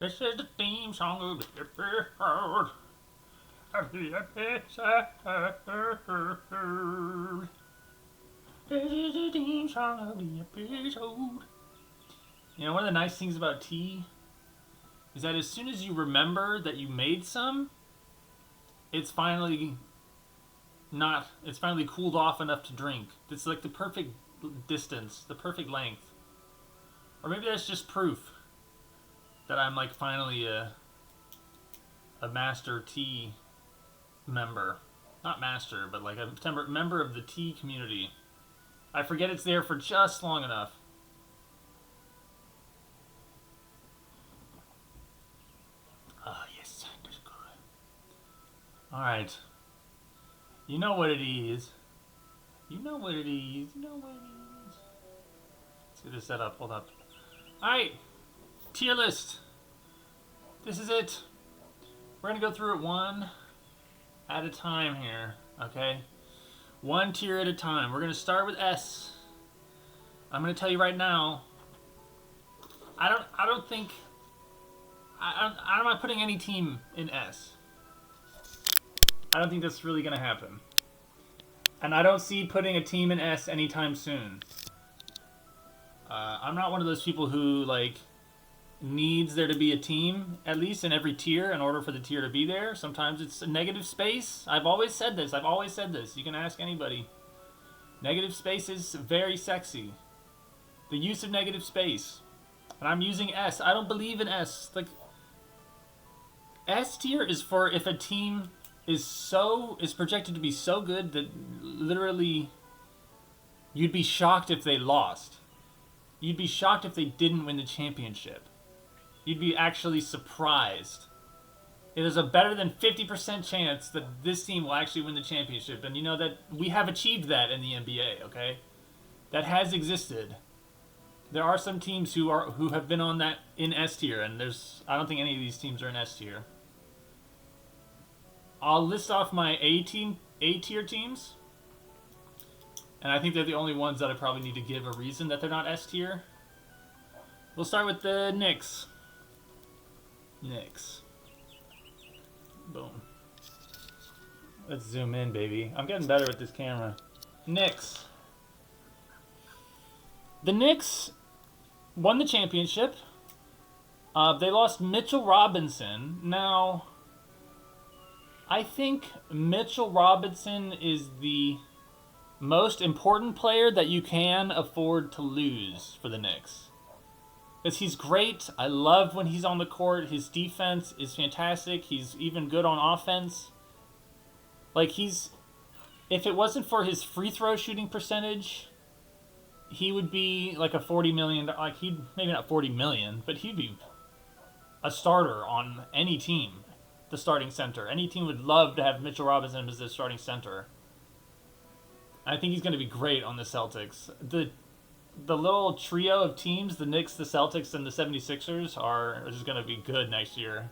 This is the theme song of the episode. Of the episode. This is the theme song of the episode. You know, one of the nice things about tea is that as soon as you remember that you made some, it's finally it's finally cooled off enough to drink. It's like the perfect distance, the perfect length. Or maybe that's just proof that I'm like finally a master tea member. Not master, but like a member of the tea community. I forget it's there for just long enough. Ah, yes, that's good. Alright. You know what it is. You know what it is. You know what it is. Let's get this set up. Hold up. Alright. Tier list. This is it. We're going to go through it one at a time here. Okay? One tier at a time. We're going to start with S. I'm going to tell you right now. I'm not putting any team in S. I don't think that's really going to happen. And I don't see putting a team in S anytime soon. I'm not one of those people who, like, needs there to be a team, at least in every tier, in order for the tier to be there. Sometimes it's a negative space. I've always said this. You can ask anybody. Negative space is very sexy. The use of negative space. And I'm using S. I don't believe in S. Like, S tier is for if a team is projected to be so good that literally you'd be shocked if they lost. You'd be shocked if they didn't win the championship. You'd be actually surprised. It is a better than 50% chance that this team will actually win the championship. And you know that we have achieved that in the NBA, okay? That has existed. There are some teams who have been on that in S tier, and I don't think any of these teams are in S tier. I'll list off my A tier teams. And I think they're the only ones that I probably need to give a reason that they're not S tier. We'll start with the Knicks. Knicks. Boom. Let's zoom in, baby. I'm getting better with this camera. Knicks. The Knicks won the championship. They lost Mitchell Robinson. Now, I think Mitchell Robinson is the most important player that you can afford to lose for the Knicks. Because he's great. I love when he's on the court. His defense is fantastic. He's even good on offense. Like, if it wasn't for his free throw shooting percentage, he would be like a 40 million, like maybe not 40 million, but he'd be a starter on any team, the starting center. Any team would love to have Mitchell Robinson as the starting center. I think he's going to be great on the Celtics. The little trio of teams, the Knicks, the Celtics, and the 76ers, are just going to be good next year.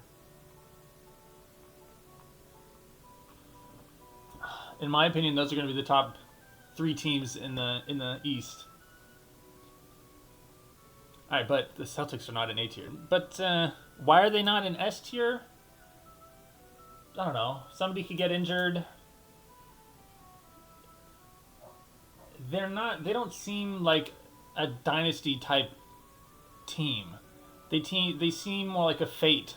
In my opinion, those are going to be the top three teams in the East. All right, but the Celtics are not in A tier. But why are they not in S tier? I don't know. Somebody could get injured. They don't seem like a dynasty type team. They seem more like a fate,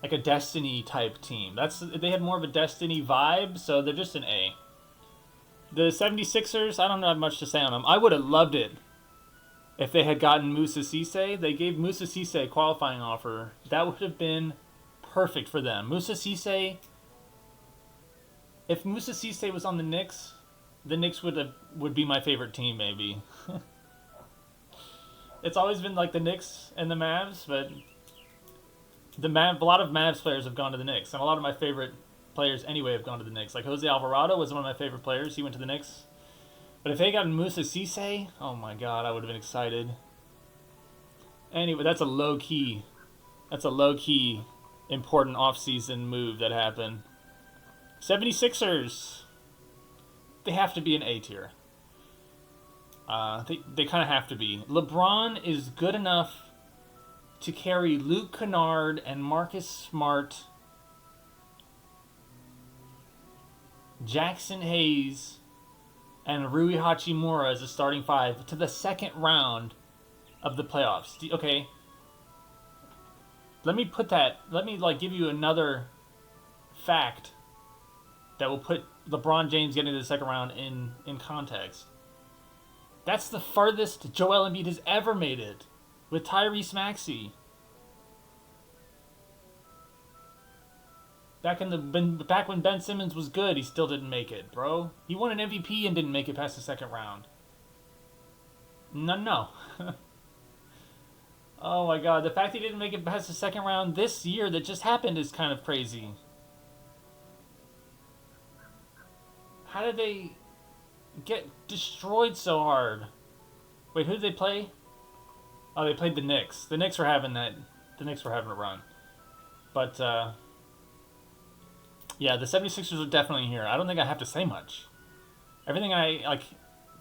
like a destiny type team. They had more of a destiny vibe, so they're just an A. The 76ers, I don't have much to say on them. I would have loved it if they had gotten Moussa Cisse. They gave Moussa Cisse a qualifying offer. That would have been perfect for them. Moussa Cisse, if Moussa Cisse was on the Knicks would be my favorite team, maybe. It's always been like the Knicks and the Mavs, but a lot of Mavs players have gone to the Knicks, and a lot of my favorite players anyway have gone to the Knicks. Like Jose Alvarado was one of my favorite players. He went to the Knicks. But if they got Moussa Cisse, oh my god, I would have been excited. Anyway, that's a low-key important off-season move that happened. 76ers. They have to be an A tier. They kind of have to be. LeBron is good enough to carry Luke Kennard and Marcus Smart, Jackson Hayes, and Rui Hachimura as a starting five to the second round of the playoffs. Okay, let me give you another fact that will put LeBron James getting to the second round in context. That's the furthest Joel Embiid has ever made it with Tyrese Maxey. Back when Ben Simmons was good, he still didn't make it, bro. He won an MVP and didn't make it past the second round. No. Oh my god, the fact he didn't make it past the second round this year that just happened is kind of crazy. How did they get destroyed so hard? Wait, who did they play? Oh, they played the Knicks. The Knicks were having a run. But, yeah, the 76ers are definitely here. I don't think I have to say much. Everything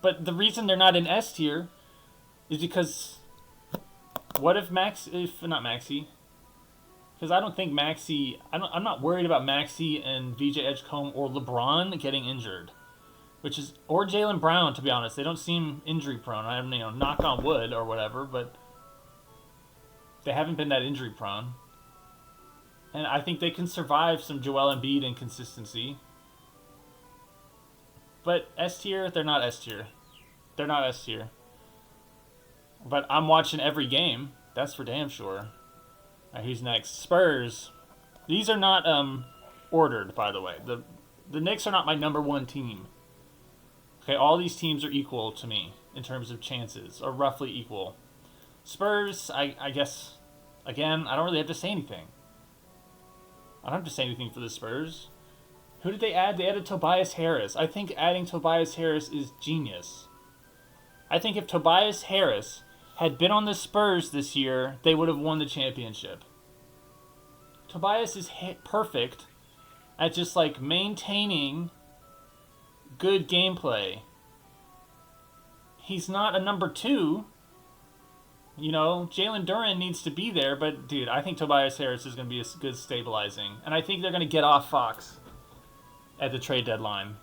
but the reason they're not in S tier is because what if not Maxey? Because I don't think Maxey, I'm not worried about Maxey and VJ Edgecombe or LeBron getting injured. Or Jaylen Brown, to be honest. They don't seem injury prone. I haven't, knock on wood or whatever, but they haven't been that injury prone. And I think they can survive some Joel Embiid inconsistency. But S tier, they're not S tier. They're not S tier. But I'm watching every game. That's for damn sure. All right, who's next? Spurs. These are not ordered, by the way. The Knicks are not my number one team. Okay, all these teams are equal to me in terms of chances, or roughly equal. Spurs, I guess, again, I don't really have to say anything. I don't have to say anything for the Spurs. Who did they add? They added Tobias Harris. I think adding Tobias Harris is genius. I think if Tobias Harris had been on the Spurs this year, they would have won the championship. Tobias is perfect at just maintaining good gameplay. He's not a number two. Jalen Duren needs to be there, but dude, I think Tobias Harris is going to be a good stabilizing. And I think they're going to get off Fox at the trade deadline.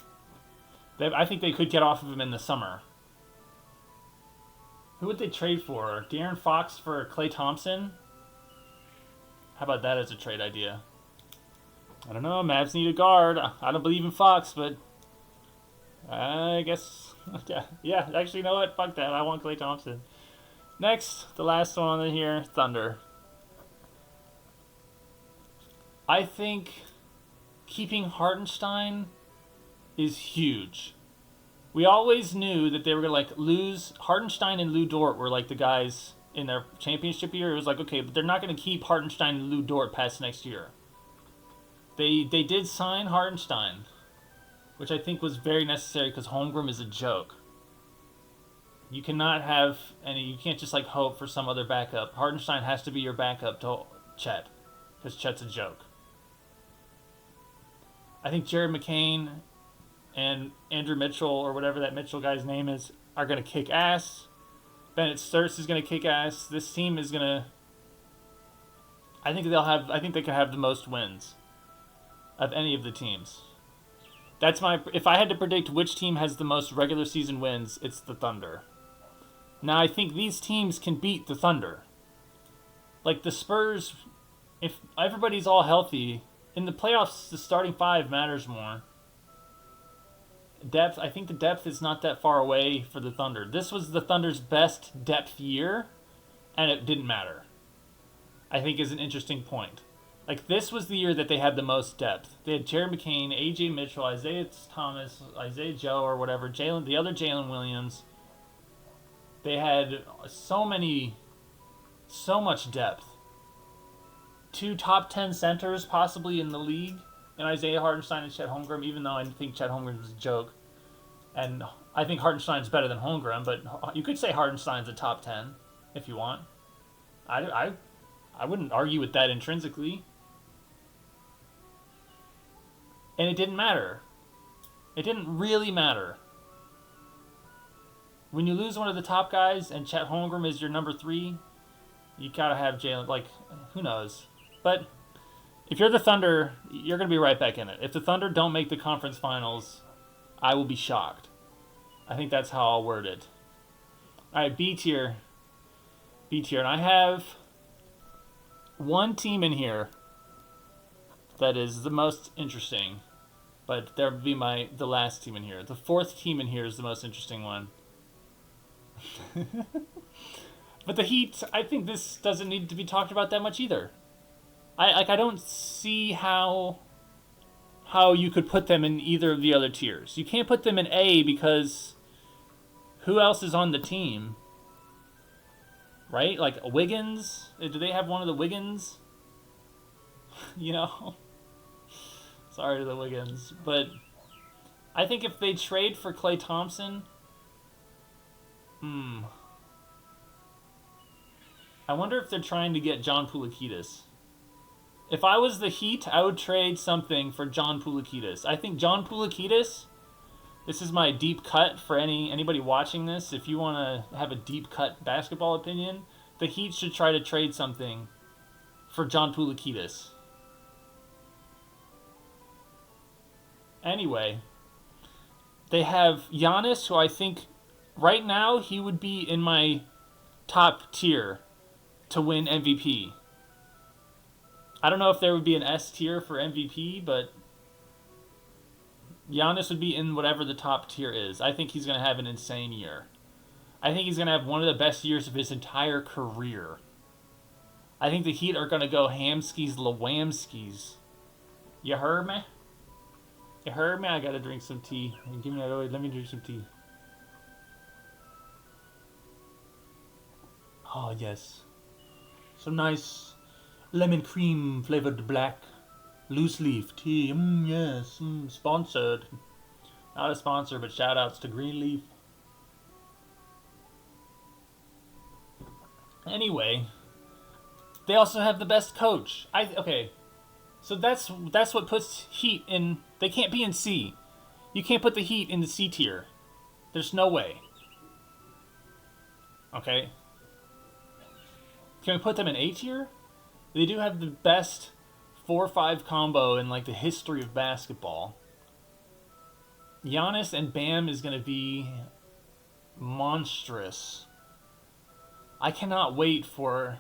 I think they could get off of him in the summer. Who would they trade for? De'Aaron Fox for Klay Thompson? How about that as a trade idea? I don't know. Mavs need a guard. I don't believe in Fox, but I guess... Yeah, actually, you know what? Fuck that. I want Klay Thompson. Next, the last one on here, Thunder. I think keeping Hartenstein is huge. We always knew that they were going to lose. Hartenstein and Lou Dort were the guys in their championship year. It was okay, but they're not going to keep Hartenstein and Lou Dort past next year. They did sign Hartenstein, which I think was very necessary because Holmgren is a joke. You cannot have you can't just hope for some other backup. Hartenstein has to be your backup to Chet, because Chet's a joke. I think Jared McCain and Andrew Mitchell, or whatever that Mitchell guy's name is, are going to kick ass. Bennett Sturts is going to kick ass. This team is going to... I think they could have the most wins of any of the teams. If I had to predict which team has the most regular season wins, it's the Thunder. Now, I think these teams can beat the Thunder. The Spurs, if everybody's all healthy, in the playoffs, the starting five matters more. Depth, I think the depth is not that far away for the Thunder. This was the Thunder's best depth year, and it didn't matter. I think is an interesting point. This was the year that they had the most depth. They had Jared McCain, A.J. Mitchell, Isaiah Thomas, Isaiah Joe, or whatever, the other Jalen Williams. They had so much depth. 2 top 10 centers possibly in the league, and Isaiah Hartenstein and Chet Holmgren, even though I think Chet Holmgren was a joke. And I think Hartenstein's better than Holmgren, but you could say Hartenstein's a top 10 if you want. I wouldn't argue with that intrinsically. And it didn't matter. It didn't really matter. When you lose one of the top guys and Chet Holmgren is your number 3, You gotta have Jalen. Like, who knows? But if you're the Thunder, you're gonna be right back in it. If the Thunder don't make the conference finals, I will be shocked. I think that's how I'll word it. All right, B tier. B tier, and I have one team in here that is the most interesting, but there would be the last team in here. The fourth team in here is the most interesting one. But the Heat, I think this doesn't need to be talked about that much either. I don't see how you could put them in either of the other tiers. You can't put them in A because who else is on the team? Right? Like Wiggins? Do they have one of the Wiggins? You know? Sorry to the Wiggins. But I think if they trade for Klay Thompson, I wonder if they're trying to get John Poulikitis. If I was the Heat, I would trade something for John Poulikitis. I think John Poulikitis, this is my deep cut for anybody watching this. If you want to have a deep cut basketball opinion, the Heat should try to trade something for John Poulikitis. Anyway, they have Giannis, who I think right now he would be in my top tier to win MVP. I don't know if there would be an S tier for MVP, but Giannis would be in whatever the top tier is. I think he's going to have an insane year. I think he's going to have one of the best years of his entire career. I think the Heat are going to go hamskis lawamskis. You heard me? You heard me? I got to drink some tea. Let me drink some tea. Oh, yes. Some nice lemon cream flavored black loose leaf tea. Yes. Sponsored. Not a sponsor, but shout outs to Greenleaf. Anyway, they also have the best coach. Okay. So that's what puts Heat in. They can't be in C. You can't put the Heat in the C tier. There's no way. Okay. Can we put them in A tier? They do have the best 4-5 combo in like the history of basketball. Giannis and Bam is going to be monstrous. I cannot wait for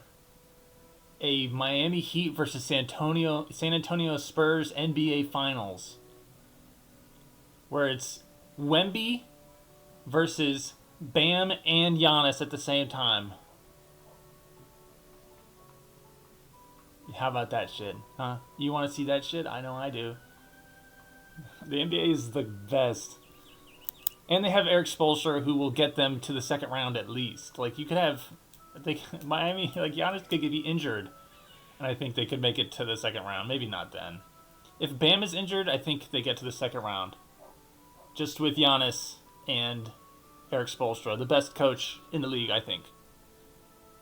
a Miami Heat versus San Antonio Spurs NBA Finals, where it's Wemby versus Bam and Giannis at the same time. How about that shit, huh? You want to see that shit? I know I do. The NBA is the best. And they have Eric Spoelstra, who will get them to the second round at least. Like, you could have... Miami, like, Giannis could be injured, and I think they could make it to the second round. Maybe not then. If Bam is injured, I think they get to the second round. Just with Giannis and Eric Spoelstra, the best coach in the league, I think.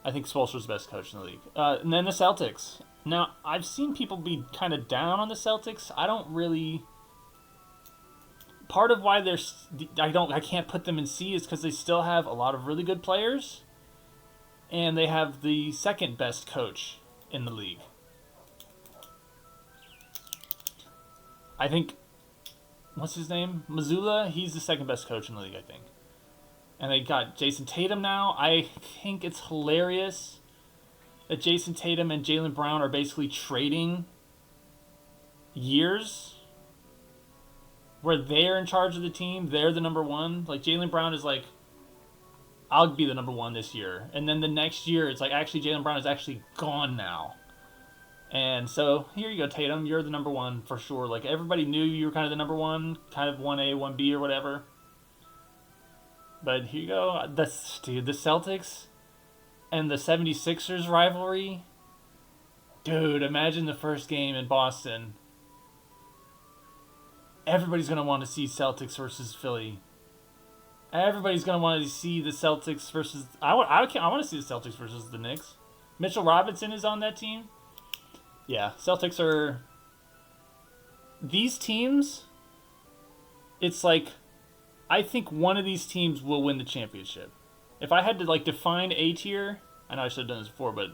I think Spoelstra's the best coach in the league. And then the Celtics. Now, I've seen people be kind of down on the Celtics. I don't really... Part of why I can't put them in C is because they still have a lot of really good players, and they have the second best coach in the league. I think, what's his name? Mazzulla, he's the second best coach in the league, I think. And they got Jason Tatum now. I think it's hilarious that Jason Tatum and Jaylen Brown are basically trading years where they're in charge of the team. They're the number one. Like, Jaylen Brown is like, I'll be the number one this year. And then the next year, it's like, actually, Jaylen Brown is actually gone now. And so, here you go, Tatum. You're the number one for sure. Like, everybody knew you were kind of the number one, kind of 1A, 1B or whatever. But here you go. The Celtics and the 76ers rivalry. Dude, imagine the first game in Boston. Everybody's going to want to see Celtics versus Philly. Everybody's going to want to see the Celtics versus... I want to see the Celtics versus the Knicks. Mitchell Robinson is on that team. Yeah, Celtics are... These teams, it's like... I think one of these teams will win the championship. If I had to, like, define A tier... I know I should have done this before, but...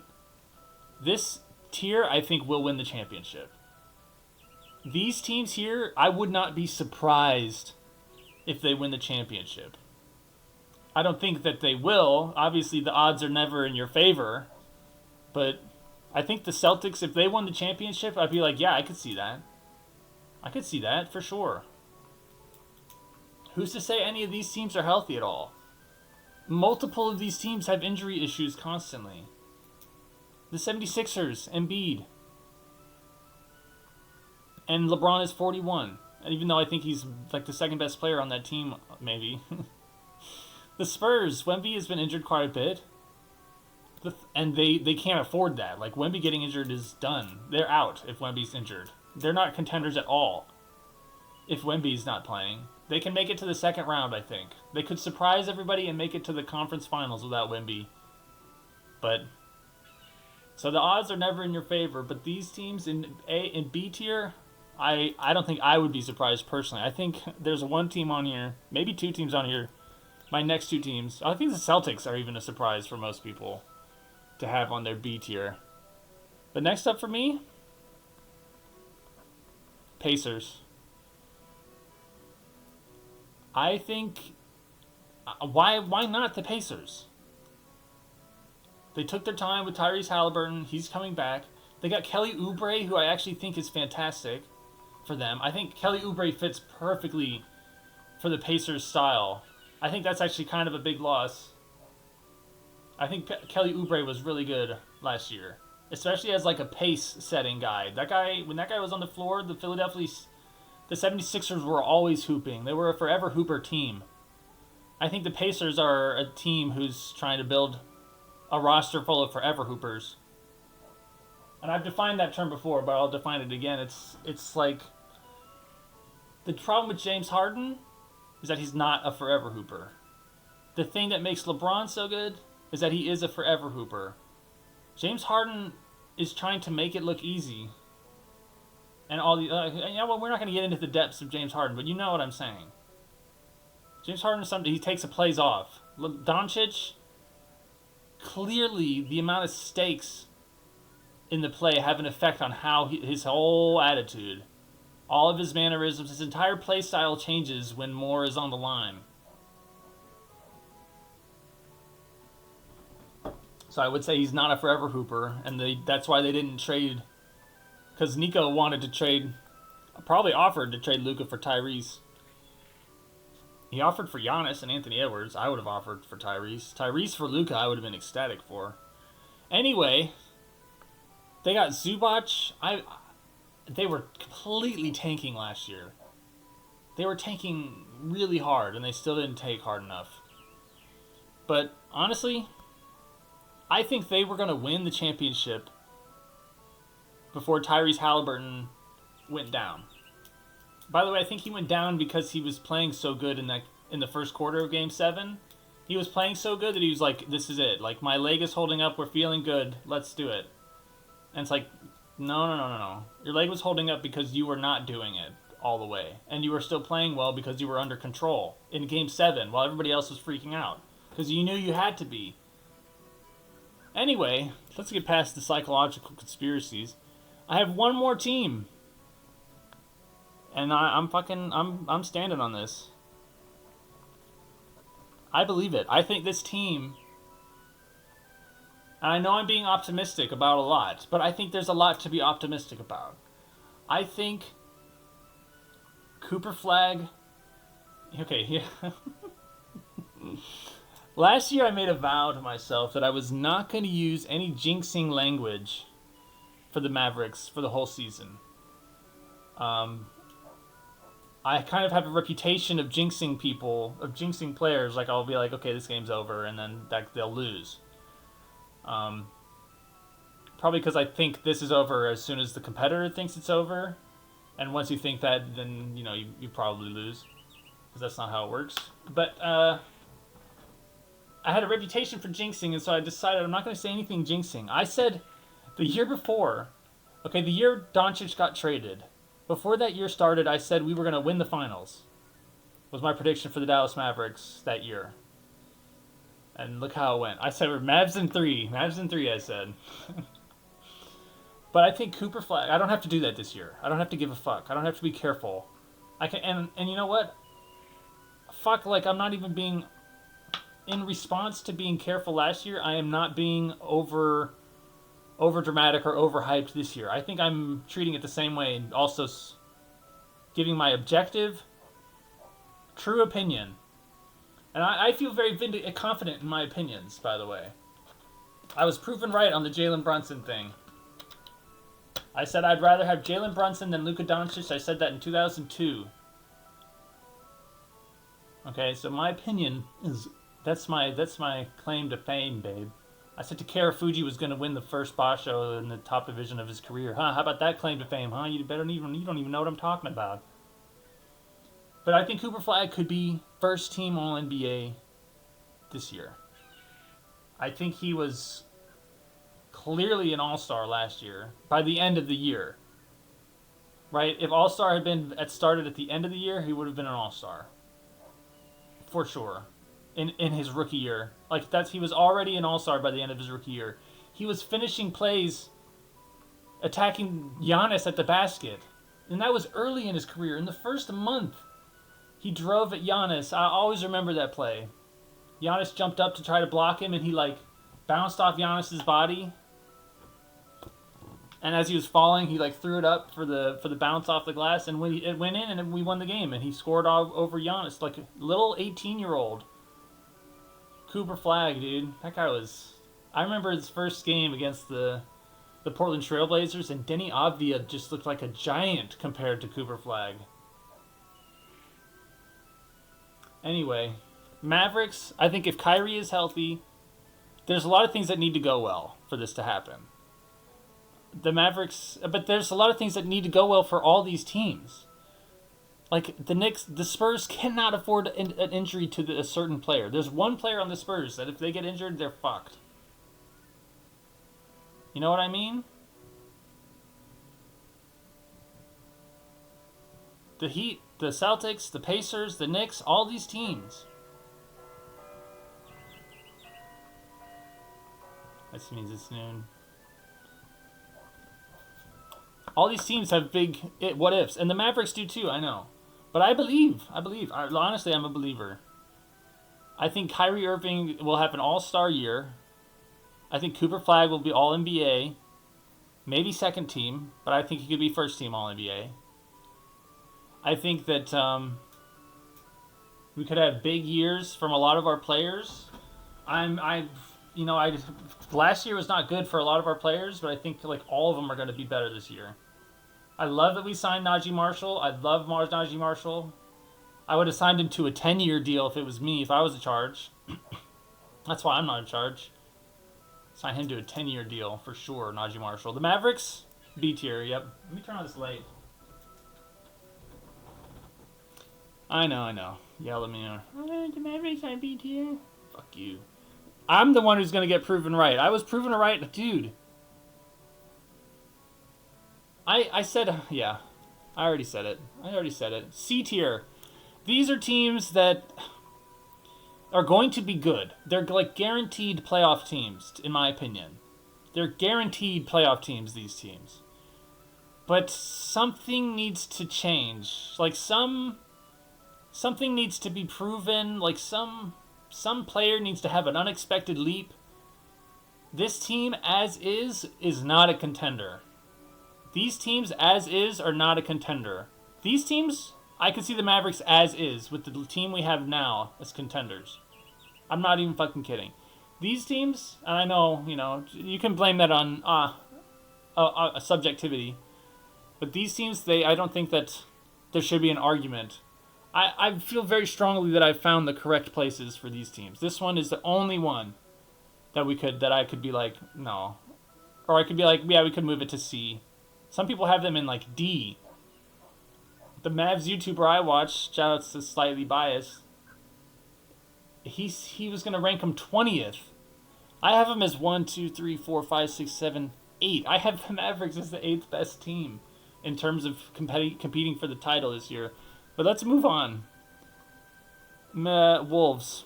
This tier, I think, will win the championship. These teams here, I would not be surprised if they win the championship. I don't think that they will. Obviously, the odds are never in your favor. But I think the Celtics, if they won the championship, I'd be like, yeah, I could see that. I could see that for sure. Who's to say any of these teams are healthy at all? Multiple of these teams have injury issues constantly. The 76ers, Embiid. And LeBron is 41. And even though I think he's like the second best player on that team, maybe. The Spurs, Wemby has been injured quite a bit. And they can't afford that. Like, Wemby getting injured is done. They're out if Wemby's injured. They're not contenders at all if Wemby's not playing. They can make it to the second round, I think. They could surprise everybody and make it to the conference finals without Wemby. But, so the odds are never in your favor. But these teams in B tier, I don't think I would be surprised personally. I think there's one team on here, maybe two teams on here. My next two teams, I think the Celtics are even a surprise for most people to have on their B tier. But next up for me, Pacers. I think, why not the Pacers? They took their time with Tyrese Halliburton. He's coming back. They got Kelly Oubre, who I actually think is fantastic for them. I think Kelly Oubre fits perfectly for the Pacers' style. I think that's actually kind of a big loss. I think Kelly Oubre was really good last year, especially as like a pace-setting guy. When that guy was on the floor, the 76ers were always hooping. They were a forever hooper team. I think the Pacers are a team who's trying to build a roster full of forever hoopers. And I've defined that term before, but I'll define it again. It's like, the problem with James Harden is that he's not a forever hooper. The thing that makes LeBron so good is that he is a forever hooper. James Harden is trying to make it look easy. And all the we're not going to get into the depths of James Harden, but you know what I'm saying. James Harden is somebody, he takes the plays off. Doncic, clearly the amount of stakes in the play have an effect on how his whole attitude, all of his mannerisms, his entire play style changes when more is on the line. So I would say he's not a forever hooper, and that's why they didn't trade, because Nico wanted to trade, probably offered to trade Luka for Tyrese. He offered for Giannis and Anthony Edwards. I would have offered for Tyrese. Tyrese for Luka I would have been ecstatic for. Anyway, they got Zubac. They were completely tanking last year. They were tanking really hard, and they still didn't take hard enough. But honestly, I think they were going to win the championship before Tyrese Halliburton went down. By the way, I think he went down because he was playing so good in the first quarter of Game 7. He was playing so good that he was like, this is it. Like, my leg is holding up. We're feeling good. Let's do it. And it's like, no. Your leg was holding up because you were not doing it all the way. And you were still playing well because you were under control in Game 7 while everybody else was freaking out. Because you knew you had to be. Anyway, let's get past the psychological conspiracies. I have one more team. And I'm standing on this. I believe it. I think this team, and I know I'm being optimistic about a lot, but I think there's a lot to be optimistic about. I think Cooper Flag, okay, yeah. Last year I made a vow to myself that I was not going to use any jinxing language for the Mavericks for the whole season. I kind of have a reputation of jinxing people, of jinxing players. Like, I'll be like, okay, this game's over, and then they'll lose. Probably because I think this is over as soon as the competitor thinks it's over. And once you think that, then, you probably lose. Because that's not how it works. But, I had a reputation for jinxing, and so I decided I'm not going to say anything jinxing. I said the year before, the year Doncic got traded, before that year started, I said we were going to win the finals. Was my prediction for the Dallas Mavericks that year. And look how it went. I said we're Mavs in 3. Mavs in 3, I said. But I think Cooper Flag. I don't have to do that this year. I don't have to give a fuck. I don't have to be careful. I can and you know what? Fuck. Like I'm not even being in response to being careful last year. I am not being over dramatic or overhyped this year. I think I'm treating it the same way and also giving my objective, true opinion. And I feel very confident in my opinions, by the way. I was proven right on the Jalen Brunson thing. I said I'd rather have Jalen Brunson than Luka Doncic. I said that in 2002. Okay, so my opinion is that's my claim to fame, babe. I said Takara Fuji was going to win the first Basho in the top division of his career. Huh? How about that claim to fame, huh? You don't even know what I'm talking about. But I think Cooper Flag could be first team All-NBA this year. I think he was clearly an All-Star last year by the end of the year. Right? If All-Star had started at the end of the year, he would have been an All-Star. For sure. In his rookie year. He was already an All-Star by the end of his rookie year. He was finishing plays attacking Giannis at the basket. And that was early in his career. In the first month, he drove at Giannis. I always remember that play. Giannis jumped up to try to block him, and he bounced off Giannis's body. And as he was falling, he threw it up for the bounce off the glass, and it went in, and we won the game. And he scored over Giannis like a little 18-year-old. Cooper Flag, dude, that guy was. I remember his first game against the Portland Trailblazers, and Denny Avdia just looked like a giant compared to Cooper Flag. Anyway, Mavericks, I think if Kyrie is healthy, there's a lot of things that need to go well for this to happen. The Mavericks, but there's a lot of things that need to go well for all these teams. The Knicks, the Spurs cannot afford an injury to a certain player. There's one player on the Spurs that if they get injured, they're fucked. You know what I mean? The Heat, the Celtics, the Pacers, the Knicks, all these teams. This means it's noon. All these teams have big what ifs, and the Mavericks do too, I know. But I believe. Honestly, I'm a believer. I think Kyrie Irving will have an all-star year. I think Cooper Flag will be all-NBA. Maybe second team, but I think he could be first team all-NBA. I think that we could have big years from a lot of our players. Last year was not good for a lot of our players, but I think all of them are going to be better this year. I love that we signed Najee Marshall. I love Najee Marshall. I would have signed him to a 10-year deal if it was me, if I was in charge. That's why I'm not in charge. Sign him to a 10-year deal for sure, Najee Marshall. The Mavericks, B tier, yep. Let me turn on this light. I know. Yell at me. The Mavericks are B tier. Fuck you. I'm the one who's going to get proven right. I was proven right. Dude. I said, yeah. I already said it. C tier. These are teams that are going to be good. They're guaranteed playoff teams, in my opinion. They're guaranteed playoff teams, these teams. But something needs to change. Something needs to be proven. Some player needs to have an unexpected leap. This team, as is not a contender. These teams, as is, are not a contender. These teams, I can see the Mavericks as is, with the team we have now as contenders. I'm not even fucking kidding. These teams, and I know, you can blame that on a subjectivity. But these teams, I don't think that there should be an argument. I feel very strongly that I've found the correct places for these teams. This one is the only one that I could be like, no. Or I could be like, yeah, we could move it to C. Some people have them in D. The Mavs YouTuber I watch, shout out to Slightly Biased, he was going to rank him 20th. I have him as 1, 2, 3, 4, 5, 6, 7, 8. I have the Mavericks as the 8th best team in terms of competing for the title this year. But let's move on. Wolves.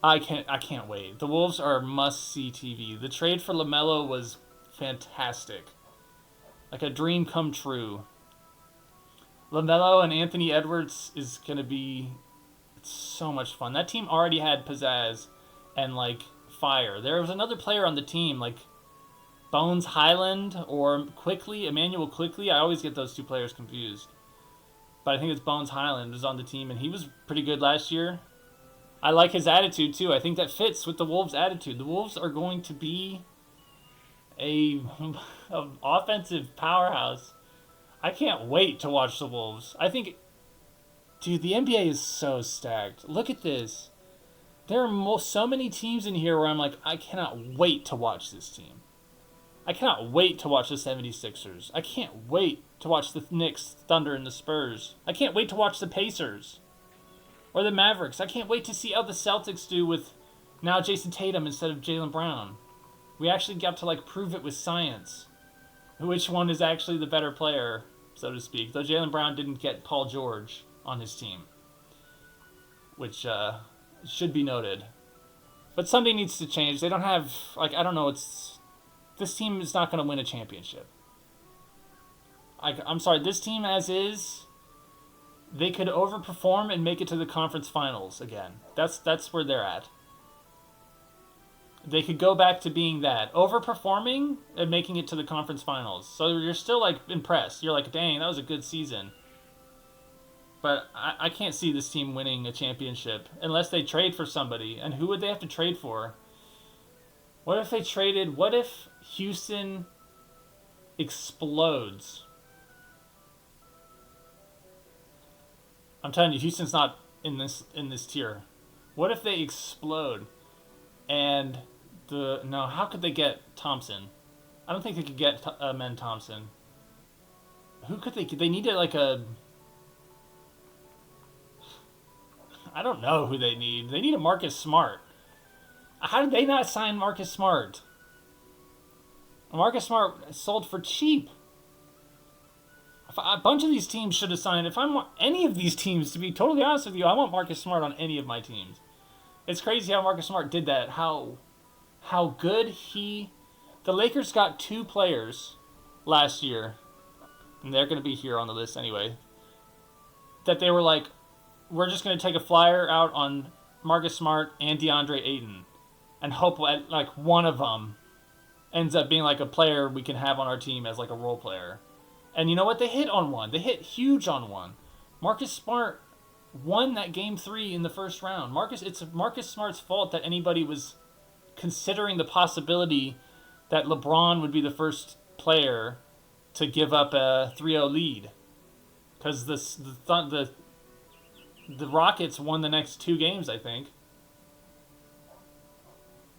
I can't wait. The Wolves are must-see TV. The trade for LaMelo was fantastic. Like a dream come true. LaMelo and Anthony Edwards is going to be so much fun. That team already had pizzazz and like fire. There was another player on the team like Bones Highland or Quickly, Emmanuel Quickly. I always get those two players confused. But I think it's Bones Highland was on the team and he was pretty good last year. I like his attitude too. I think that fits with the Wolves' attitude. The Wolves are going to be a offensive powerhouse. I can't wait to watch the Wolves. I think, dude, the NBA is so stacked. Look at this. There are so many teams in here where I'm like, I cannot wait to watch this team. I cannot wait to watch the 76ers. I can't wait to watch the Knicks, Thunder, and the Spurs. I can't wait to watch the Pacers. Or the Mavericks. I can't wait to see how the Celtics do with now Jason Tatum instead of Jaylen Brown. We actually got to like prove it with science. Which one is actually the better player, so to speak. Though Jaylen Brown didn't get Paul George on his team. Which should be noted. But something needs to change. They don't have, like, I don't know, this team is not going to win a championship. I'm sorry, this team as is, they could overperform and make it to the conference finals again. That's where they're at. They could go back to being that. Overperforming and making it to the conference finals. So you're still, like, impressed. You're like, dang, that was a good season. But I can't see this team winning a championship unless they trade for somebody. And who would they have to trade for? What if Houston explodes? I'm telling you, Houston's not in this tier. What if they explode? And how could they get Thompson? I don't think they could get Men Thompson. Who could they? They needed like a. I don't know who they need. They need a Marcus Smart. How did they not sign Marcus Smart? Marcus Smart sold for cheap. A bunch of these teams should have signed. If I want any of these teams, to be totally honest with you, I want Marcus Smart on any of my teams. It's crazy how Marcus Smart did that. How good the Lakers got two players last year, and they're going to be here on the list anyway, that they were like, we're just going to take a flyer out on Marcus Smart and DeAndre Ayton and hope like one of them ends up being like a player we can have on our team as like a role player. And you know what? They hit on one. They hit huge on one. Marcus Smart won that game 3 in the first round. It's Marcus Smart's fault that anybody was considering the possibility that LeBron would be the first player to give up a 3-0 lead. Because the Rockets won the next 2 games, I think.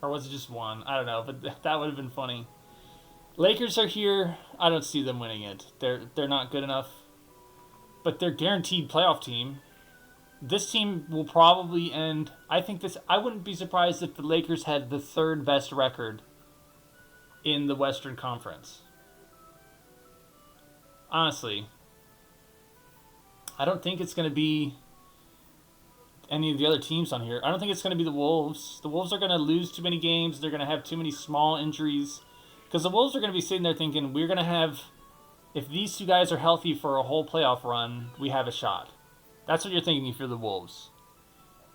Or was it just one? I don't know, but that would have been funny. Lakers are here. I don't see them winning it. They're not good enough. But they're guaranteed playoff team. This team will probably end. I wouldn't be surprised if the Lakers had the 3rd best record in the Western Conference. Honestly. I don't think it's going to be any of the other teams on here. I don't think it's going to be the Wolves. The Wolves are going to lose too many games. They're going to have too many small injuries. Because the Wolves are going to be sitting there thinking, we're going to have, if these two guys are healthy for a whole playoff run, we have a shot. That's what you're thinking if you're the Wolves.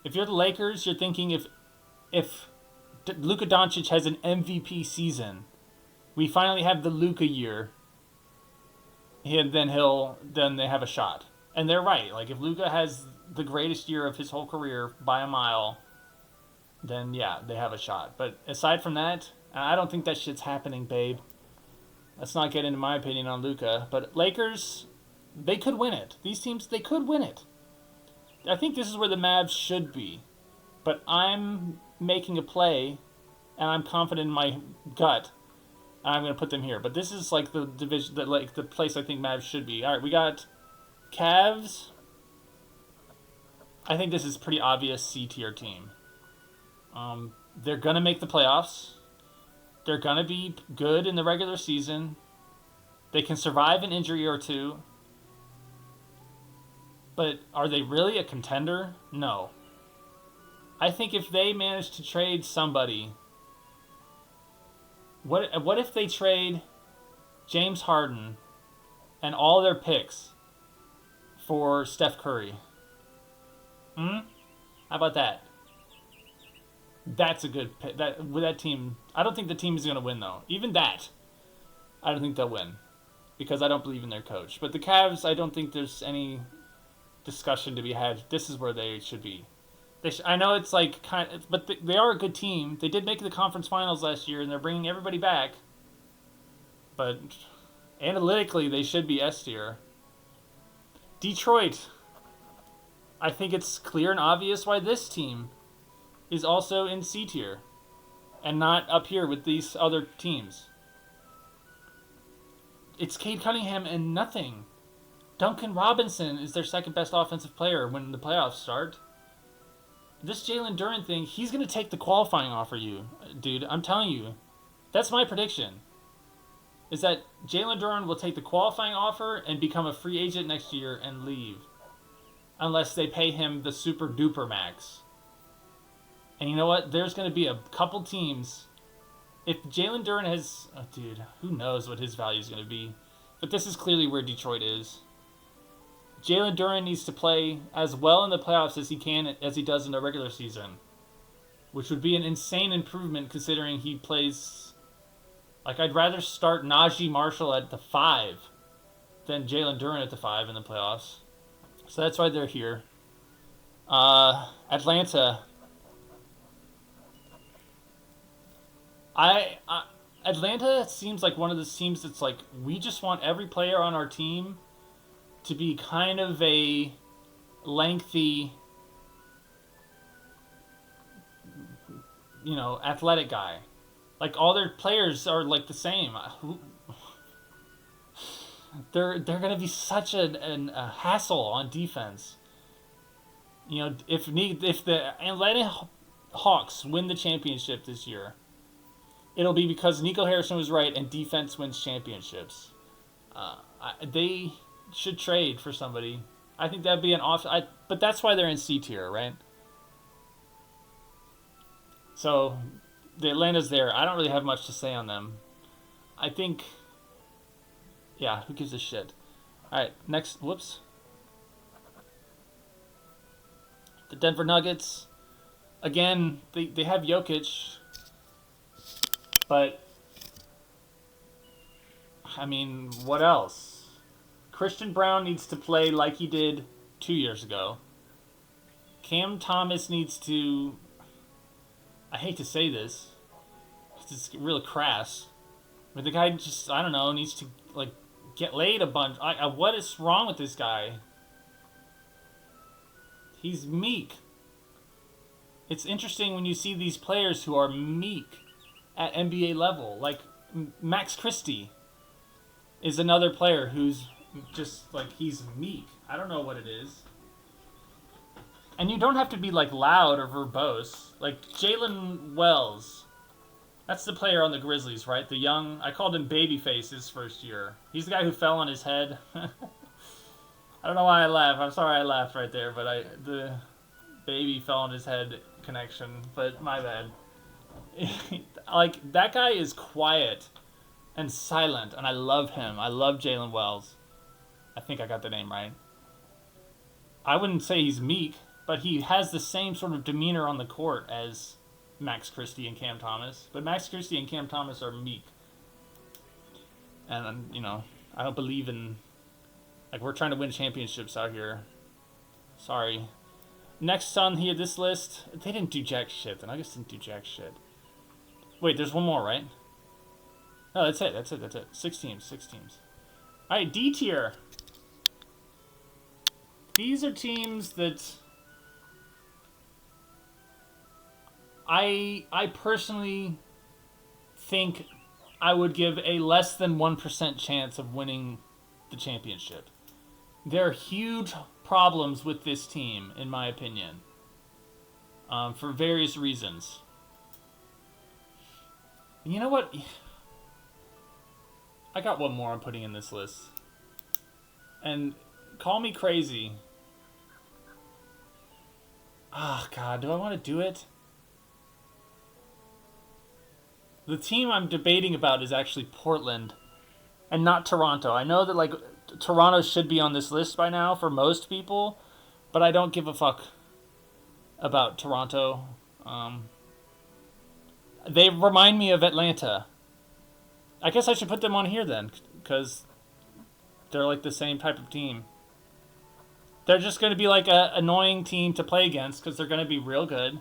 If you're the Lakers, you're thinking if Luka Doncic has an MVP season, we finally have the Luka year, and then they have a shot. And they're right. Like, if Luka has the greatest year of his whole career by a mile, then yeah, they have a shot. But aside from that, I don't think that shit's happening, babe. Let's not get into my opinion on Luka. But Lakers, they could win it. These teams, they could win it. I think this is where the Mavs should be. But I'm making a play, and I'm confident in my gut, and I'm going to put them here. But this is like the division, the place I think Mavs should be. All right, we got Cavs. I think this is pretty obvious C-tier team. They're going to make the playoffs. They're going to be good in the regular season. They can survive an injury or two. But are they really a contender? No. I think if they manage to trade somebody, what if they trade James Harden and all their picks for Steph Curry? How about that? That's a good pick. That team. I don't think the team is going to win though. Even that, I don't think they'll win because I don't believe in their coach. But the Cavs, I don't think there's any discussion to be had. This is where they should be. I know it's like but they are a good team. They did make the conference finals last year, and they're bringing everybody back. But analytically, they should be S tier. Detroit. I think it's clear and obvious why this team is also in C tier and not up here with these other teams. It's Cade Cunningham and nothing. Duncan Robinson is their second best offensive player when the playoffs start. This Jalen Duren thing, he's going to take the qualifying offer, dude. I'm telling you. That's my prediction. Is that Jalen Duren will take the qualifying offer and become a free agent next year and leave. Unless they pay him the super duper max. And you know what? There's going to be a couple teams. If Jalen Duren has... Oh, dude, who knows what his value is going to be. But this is clearly where Detroit is. Jalen Duren needs to play as well in the playoffs as he does in the regular season. Which would be an insane improvement considering he plays... Like, I'd rather start Najee Marshall at the 5 than Jalen Duren at the 5 in the playoffs. So that's why they're here. Atlanta. Atlanta seems like one of the teams that's like, we just want every player on our team to be kind of a lengthy, athletic guy. Like, all their players are like the same. They're going to be such a hassle on defense. If the Atlanta Hawks win the championship this year, it'll be because Nico Harrison was right and defense wins championships. They should trade for somebody. I think that'd be but that's why they're in C tier, right? So the Atlanta's there. I don't really have much to say on them. I think, yeah, who gives a shit? All right, next. Whoops. The Denver Nuggets. Again, they have Jokic. But, I mean, what else? Christian Brown needs to play like he did 2 years ago. Cam Thomas needs to... I hate to say this. It's really crass. But the guy just, I don't know, needs to, get laid a bunch. What is wrong with this guy? He's meek. It's interesting when you see these players who are meek at NBA level. Like, Max Christie is another player who's just, he's meek. I don't know what it is. And you don't have to be, loud or verbose. Like, Jalen Wells. That's the player on the Grizzlies, right? The young... I called him Babyface his first year. He's the guy who fell on his head. I don't know why I laughed. I'm sorry I laughed right there, but the baby fell on his head connection. But my bad. That guy is quiet and silent, and I love him. I love Jalen Wells. I think I got the name right. I wouldn't say he's meek, but he has the same sort of demeanor on the court as Max Christie and Cam Thomas. But Max Christie and Cam Thomas are meek. And, I don't believe in... we're trying to win championships out here. Sorry. Next on here, this list, they didn't do jack shit. The Nuggets didn't do jack shit. Wait, there's one more, right? No, that's it. 6 teams. All right, D tier. These are teams that I personally think I would give a less than 1% chance of winning the championship. There are huge problems with this team, in my opinion, for various reasons. And you know what? I got one more I'm putting in this list. And call me crazy. Oh, God, do I want to do it? The team I'm debating about is actually Portland and not Toronto. I know that, like, Toronto should be on this list by now for most people, but I don't give a fuck about Toronto. Um, they remind me of Atlanta. I guess I should put them on here then, because they're like the same type of team. They're just going to be like a annoying team to play against because they're going to be real good.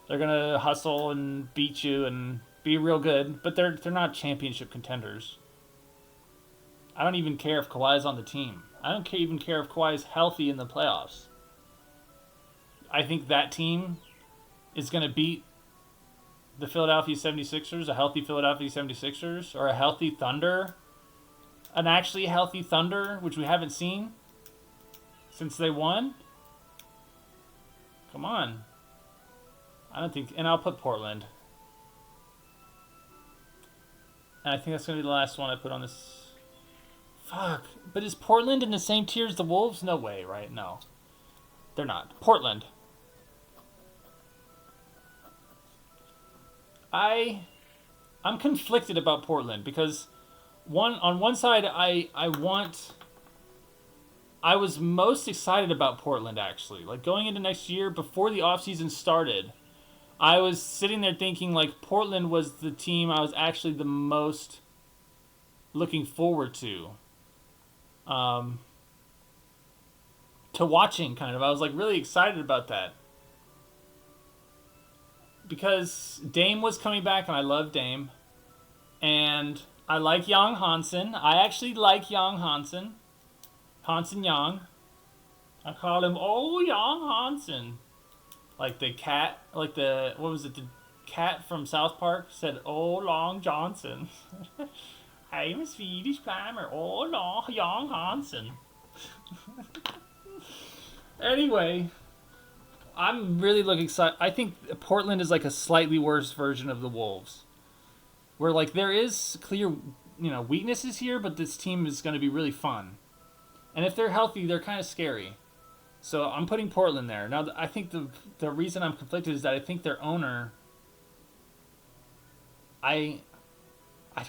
They're going to hustle and beat you and be real good, but they're not championship contenders. I don't even care if Kawhi's on the team. I don't even care if Kawhi's healthy in the playoffs. I think that team is going to beat the Philadelphia 76ers, a healthy Philadelphia 76ers, or a healthy Thunder, an actually healthy Thunder, which we haven't seen since they won. Come on. I don't think... And I'll put Portland. And I think that's going to be the last one I put on this. Fuck. But is Portland in the same tier as the Wolves? No way, right? No. They're not. Portland. I'm conflicted about Portland because on one side I was most excited about Portland actually. Like going into next year before the offseason started, I was sitting there thinking like Portland was the team I was actually the most looking forward to watching kind of. I was like really excited about that. Because Dame was coming back and I love Dame. And I like Young Hansen. I actually like Young Hansen. Hansen Young. I call him Young Hansen. Like the cat, like the, what was it, the cat from South Park said, "Oh, Long Johnson." I'm a Swedish climber. Oh, Long Young Hansen. Anyway, I'm really looking excited. I think Portland is like a slightly worse version of the Wolves. Where like there is clear, weaknesses here, but this team is going to be really fun. And if they're healthy, they're kind of scary. So I'm putting Portland there. Now I think the reason I'm conflicted is that I think their owner I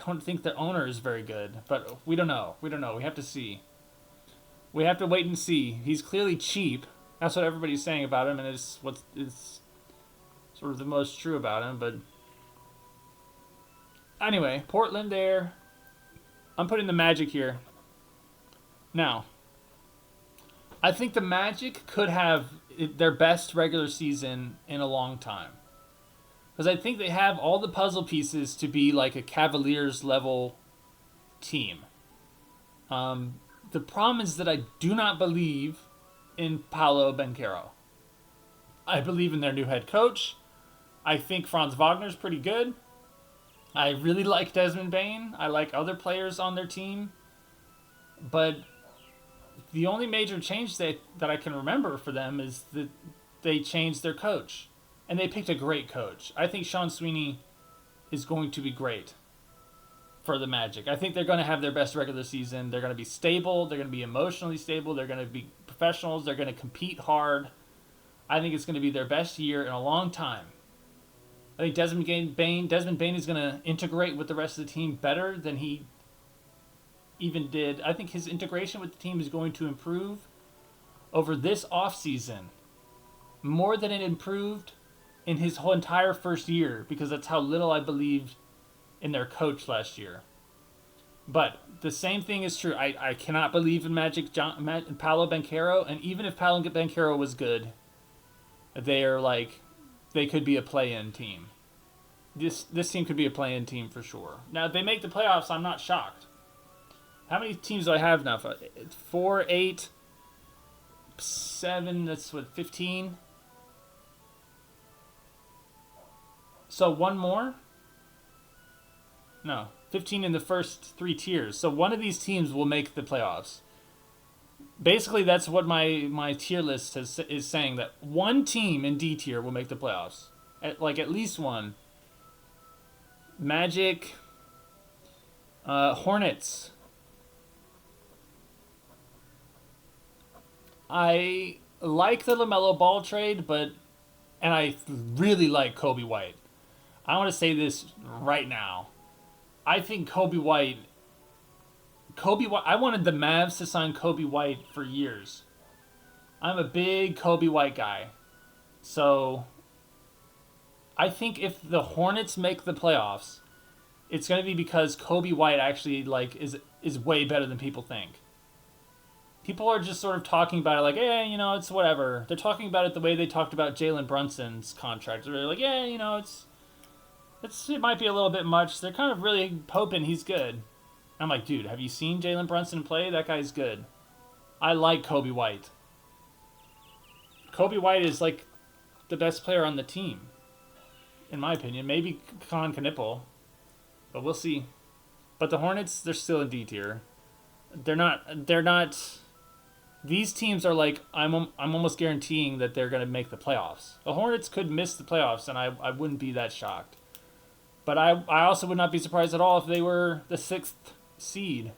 don't think the owner is very good, but we don't know. We don't know. We have to see. We have to wait and see. He's clearly cheap. That's what everybody's saying about him, and it's sort of the most true about him. But anyway, Portland there. I'm putting the Magic here. Now, I think the Magic could have their best regular season in a long time. Because I think they have all the puzzle pieces to be like a Cavaliers level team. The problem is that I do not believe in Paolo Banchero. I believe in their new head coach. I think Franz Wagner's pretty good. I really like Desmond Bane. I like other players on their team. But the only major change that I can remember for them is that they changed their coach. And they picked a great coach. I think Sean Sweeney is going to be great for the Magic. I think they're going to have their best regular season. They're going to be stable. They're going to be emotionally stable. They're going to be professionals. They're going to compete hard. I think it's going to be their best year in a long time. I think Desmond Bane is going to integrate with the rest of the team better than he even did. I think his integration with the team is going to improve over this offseason more than it improved in his whole entire first year, because that's how little I believed in their coach last year. But the same thing is true. I cannot believe in Paolo Banchero, and even if Paolo Banchero was good, they could be a play-in team. This team could be a play-in team for sure. Now, if they make the playoffs, I'm not shocked. How many teams do I have now? 4, 8, 7, that's what, 15? So one more? No, 15 in the first 3 tiers. So one of these teams will make the playoffs. Basically, that's what my tier list is saying, that one team in D tier will make the playoffs. At least one. Magic, Hornets. I like the LaMelo Ball trade, but And I really like Kobe White. I want to say this right now. I think Kobe White. I wanted the Mavs to sign Kobe White for years. I'm a big Kobe White guy. So I think if the Hornets make the playoffs, it's going to be because Kobe White actually is way better than people think. People are just sort of talking about it like, it's whatever. They're talking about it the way they talked about Jalen Brunson's contract. They're like, it might be a little bit much. They're kind of really hoping he's good. I'm like, dude, have you seen Jalen Brunson play? That guy's good. I like Kobe White. Kobe White is like the best player on the team, in my opinion. Maybe Colin Knippel, but we'll see. But the Hornets, they're still in D tier. They're not. These teams are like, I'm almost guaranteeing that they're going to make the playoffs. The Hornets could miss the playoffs, and I wouldn't be that shocked. But I also would not be surprised at all if they were the 6th seed.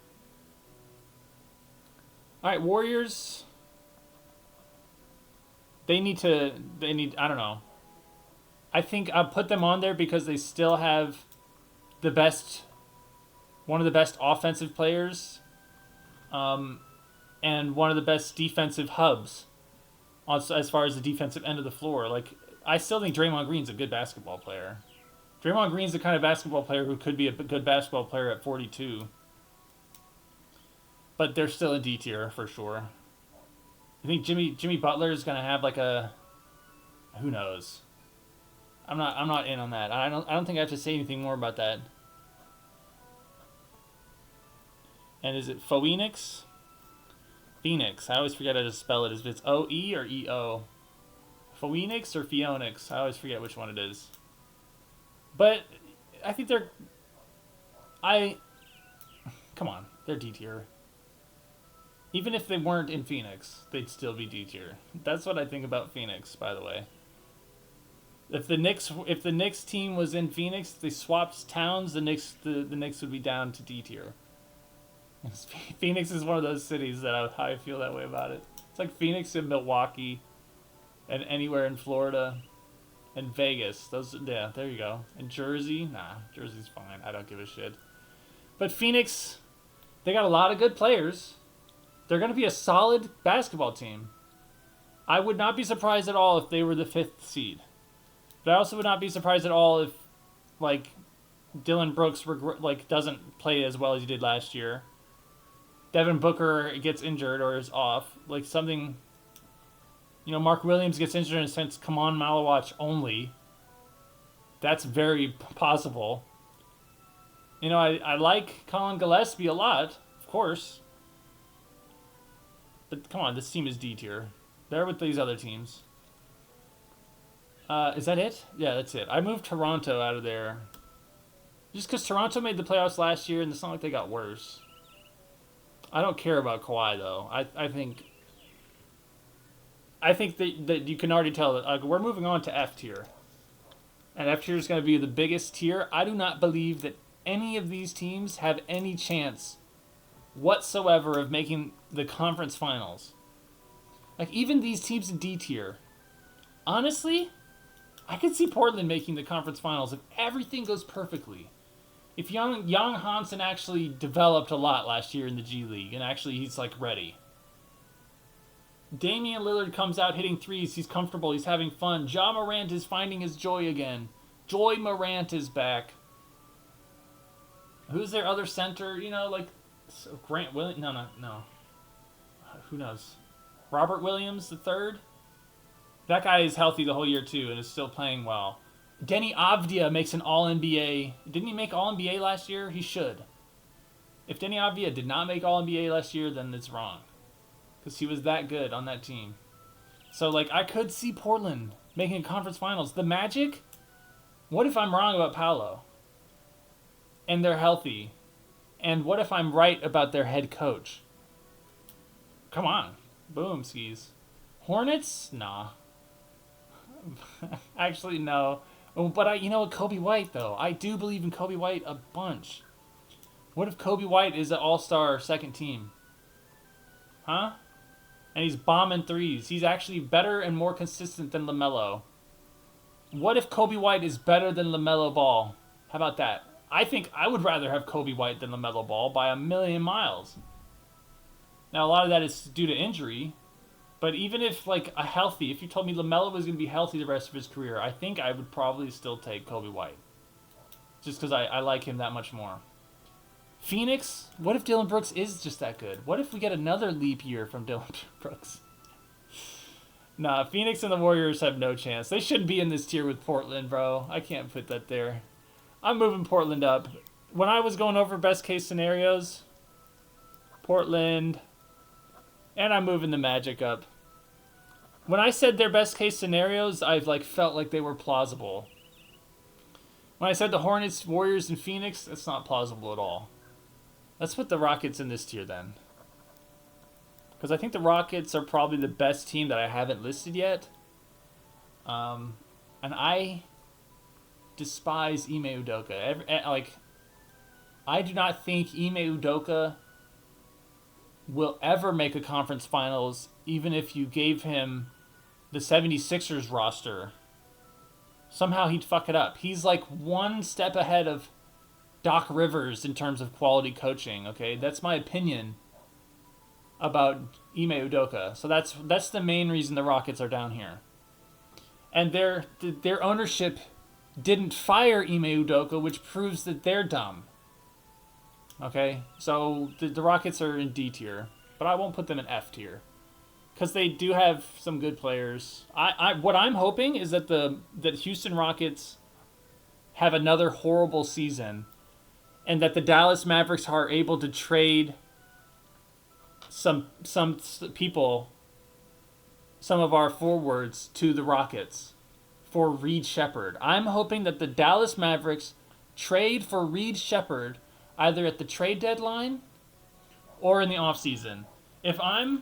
All right, Warriors. I don't know. I think I'll put them on there because they still have one of the best offensive players, and one of the best defensive hubs as far as the defensive end of the floor. Like, I still think Draymond Green's a good basketball player. Draymond Green's the kind of basketball player who could be a good basketball player at 42. But they're still in D tier for sure. I think Jimmy Butler is gonna have like a, who knows. I'm not in on that. I don't think I have to say anything more about that. And is it Phoenix? Phoenix. I always forget how to spell it. If it's O-E or E-O. Phoenix or Phoenix. I always forget which one it is. But I think come on, they're D tier. Even if they weren't in Phoenix, they'd still be D tier. That's what I think about Phoenix, by the way. If the Knicks team was in Phoenix, they swapped towns, the Knicks would be down to D tier. Phoenix is one of those cities that I feel that way about it. It's like Phoenix and Milwaukee, and anywhere in Florida, and Vegas. There you go. And Jersey, Jersey's fine. I don't give a shit. But Phoenix, they got a lot of good players. They're going to be a solid basketball team. I would not be surprised at all if they were the 5th seed. But I also would not be surprised at all if, like, Dylan Brooks doesn't play as well as he did last year. Devin Booker gets injured or is off. Like something, Mark Williams gets injured in a sense, come on Malawatch only. That's very possible. I like Colin Gillespie a lot, of course. But come on, this team is D tier. They're with these other teams. Is that it? Yeah, that's it. I moved Toronto out of there. Just because Toronto made the playoffs last year, and it's not like they got worse. I don't care about Kawhi, though. I think that you can already tell that we're moving on to F tier. And F tier is going to be the biggest tier. I do not believe that any of these teams have any chance whatsoever of making the conference finals. Like, even these teams in D tier. Honestly, I could see Portland making the conference finals if everything goes perfectly. If young Hansen actually developed a lot last year in the G League, and actually he's, ready. Damian Lillard comes out hitting threes. He's comfortable. He's having fun. Ja Morant is finding his joy again. Joy Morant is back. Who's their other center? Grant Williams? No. Who knows? Robert Williams III? That guy is healthy the whole year, too, and is still playing well. Denny Avdia makes an All-NBA. Didn't he make All-NBA last year? He should. If Denny Avdia did not make All-NBA last year, then it's wrong. Because he was that good on that team. So, I could see Portland making a conference finals. The Magic? What if I'm wrong about Paolo? And they're healthy. And what if I'm right about their head coach? Come on. Boom, skis. Hornets? Nah. Actually, no. But Kobe White, though. I do believe in Kobe White a bunch. What if Kobe White is an all-star second team? Huh? And he's bombing threes. He's actually better and more consistent than LaMelo. What if Kobe White is better than LaMelo Ball? How about that? I think I would rather have Kobe White than LaMelo Ball by a million miles. Now, a lot of that is due to injury, but even if, if you told me LaMelo was going to be healthy the rest of his career, I think I would probably still take Kobe White. Just because I like him that much more. Phoenix? What if Dillon Brooks is just that good? What if we get another leap year from Dillon Brooks? Nah, Phoenix and the Warriors have no chance. They shouldn't be in this tier with Portland, bro. I can't put that there. I'm moving Portland up. When I was going over best case scenarios, Portland, and I'm moving the Magic up. When I said their best case scenarios, I've felt like they were plausible. When I said the Hornets, Warriors, and Phoenix, that's not plausible at all. Let's put the Rockets in this tier then. Because I think the Rockets are probably the best team that I haven't listed yet. And I despise Ime Udoka. I do not think Ime Udoka will ever make a conference finals, even if you gave him the 76ers roster. Somehow he'd fuck it up. He's one step ahead of Doc Rivers in terms of quality coaching, okay? That's my opinion about Ime Udoka. So that's the main reason the Rockets are down here. And their ownership didn't fire Ime Udoka, which proves that they're dumb. Okay? So the Rockets are in D tier, but I won't put them in F tier. Because they do have some good players. What I'm hoping is that that Houston Rockets have another horrible season, and that the Dallas Mavericks are able to trade some people, some of our forwards, to the Rockets for Reed Sheppard. I'm hoping that the Dallas Mavericks trade for Reed Sheppard either at the trade deadline or in the offseason. If I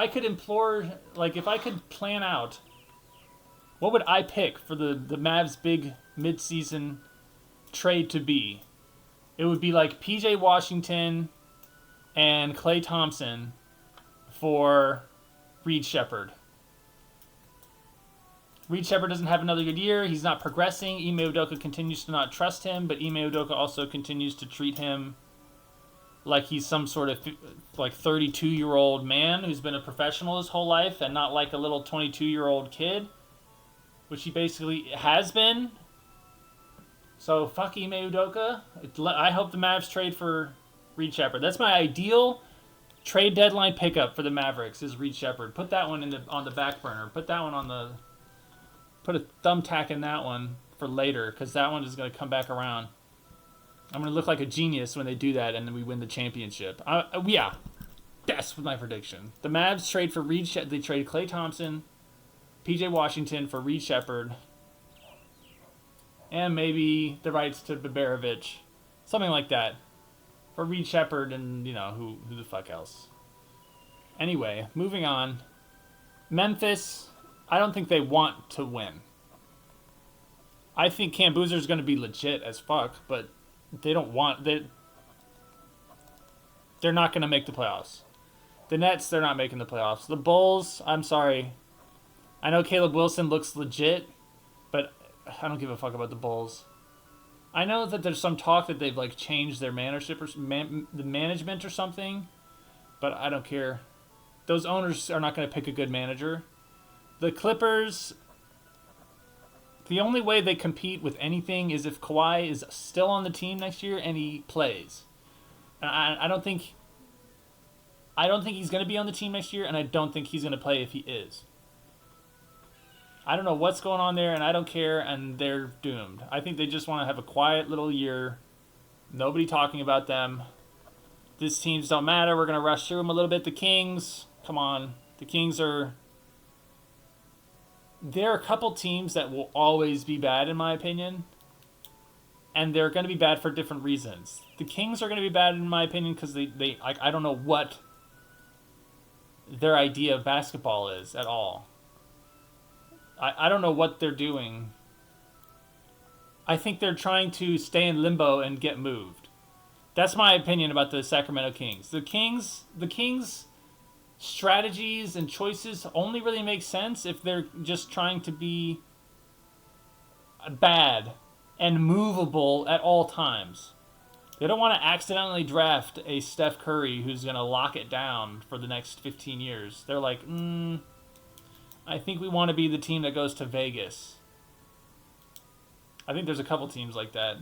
could plan out, what would I pick for the Mavs' big mid-season trade to be? It would be P.J. Washington and Klay Thompson for Reed Sheppard. Reed Sheppard doesn't have another good year. He's not progressing. Ime Udoka continues to not trust him, but Ime Udoka also continues to treat him like he's some sort of 32-year-old man who's been a professional his whole life and not like a little 22-year-old kid, which he basically has been. So fuck Ime Udoka. I hope the Mavs trade for Reed Sheppard. That's my ideal trade deadline pickup for the Mavericks is Reed Sheppard. Put that one on the back burner. Put a thumbtack in that one for later, because that one is going to come back around. I'm going to look like a genius when they do that, and then we win the championship. Yeah, that's my prediction. The Mavs trade for Reed Sheppard. They trade Klay Thompson, P.J. Washington for Reed Sheppard, and maybe the rights to Babarovich, something like that, for Reed Sheppard and who the fuck else. Anyway, moving on. Memphis, I don't think they want to win. I think Cam Boozer's going to be legit as fuck, but they don't want... They're not going to make the playoffs. The Nets, they're not making the playoffs. The Bulls, I'm sorry. I know Caleb Wilson looks legit, but I don't give a fuck about the Bulls. I know that there's some talk that they've changed their the management or something, but I don't care. Those owners are not going to pick a good manager. The Clippers, the only way they compete with anything is if Kawhi is still on the team next year and he plays. And I don't think he's going to be on the team next year, and I don't think he's going to play if he is. I don't know what's going on there, and I don't care, and they're doomed. I think they just want to have a quiet little year. Nobody talking about them. These teams don't matter. We're going to rush through them a little bit. The Kings, come on. The Kings are... There are a couple teams that will always be bad, in my opinion. And they're going to be bad for different reasons. The Kings are going to be bad, in my opinion, because I don't know what their idea of basketball is at all. I don't know what they're doing. I think they're trying to stay in limbo and get moved. That's my opinion about the Sacramento Kings. The Kings' strategies and choices only really make sense if they're just trying to be bad and movable at all times. They don't want to accidentally draft a Steph Curry who's going to lock it down for the next 15 years. They're like, I think we want to be the team that goes to Vegas. I think there's a couple teams like that.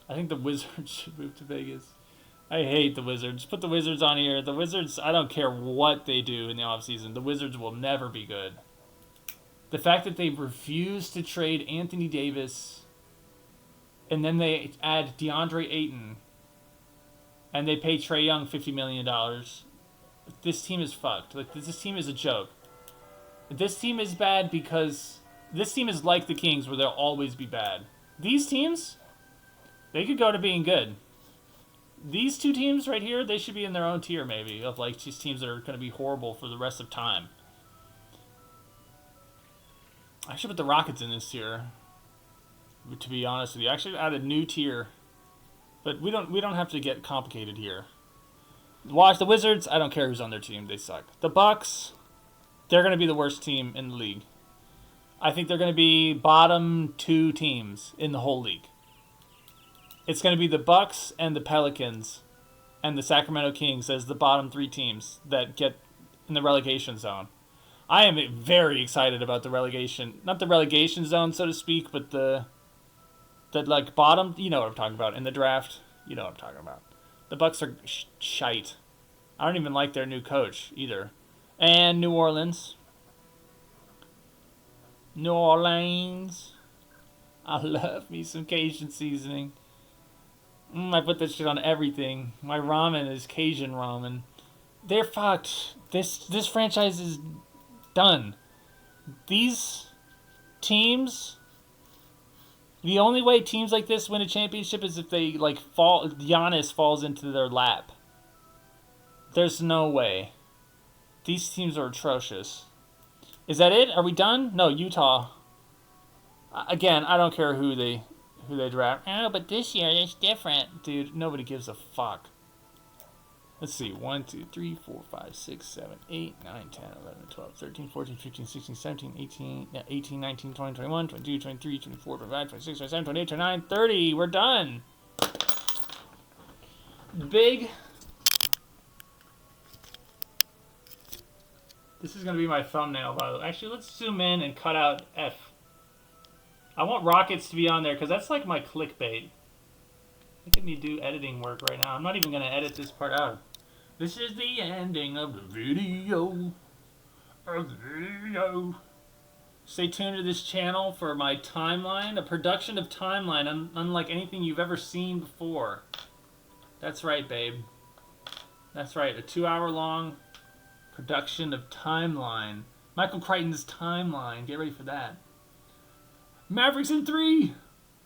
I think the Wizards should move to Vegas. I hate the Wizards. Put the Wizards on here. The Wizards, I don't care what they do in the offseason. The Wizards will never be good. The fact that they refuse to trade Anthony Davis, and then they add DeAndre Ayton, and they pay Trae Young $50 million. This team is fucked. Like, this team is a joke. This team is bad because this team is like the Kings, where they'll always be bad. These teams, they could go to being good. These two teams right here, they should be in their own tier, maybe, of like these teams that are going to be horrible for the rest of time. I should put the Rockets in this tier, to be honest with you. I should add a new tier, but we don't have to get complicated here. Watch the Wizards. I don't care who's on their team; they suck. The Bucks, they're going to be the worst team in the league. I think they're going to be bottom 2 teams in the whole league. It's going to be the Bucks and the Pelicans and the Sacramento Kings as the bottom 3 teams that get in the relegation zone. I am very excited about the relegation, not the relegation zone, so to speak, but the like bottom, you know what I'm talking about, in the draft, you know what I'm talking about. The Bucks are shite. I don't even like their new coach either. And New Orleans. New Orleans. I love me some Cajun seasoning. I put that shit on everything. My ramen is Cajun ramen. They're fucked. This franchise is done. These teams, the only way teams like this win a championship is if they like Giannis falls into their lap. There's no way. These teams are atrocious. Is that it? Are we done? No, Utah. Again, I don't care who they draft. Oh, but this year it's different. Dude, nobody gives a fuck. Let's see. 1, 2, 3, 4, 5, 6, 7, 8, 9, 10, 11, 12, 13, 14, 15, 16, 17, 18, 19, 20, 21, 22, 23, 24, 25, 26, 27, 28, 29, 30. We're done. Big. This is going to be my thumbnail, by the way. Actually, let's zoom in and cut out F. I want Rockets to be on there because that's like my clickbait. Look at me do editing work right now. I'm not even going to edit this part out. This is the ending of the video. Stay tuned to this channel for my timeline. A production of timeline unlike anything you've ever seen before. That's right, babe. That's right. A 2-hour-long production of timeline. Michael Crichton's timeline. Get ready for that. Mavericks in 3.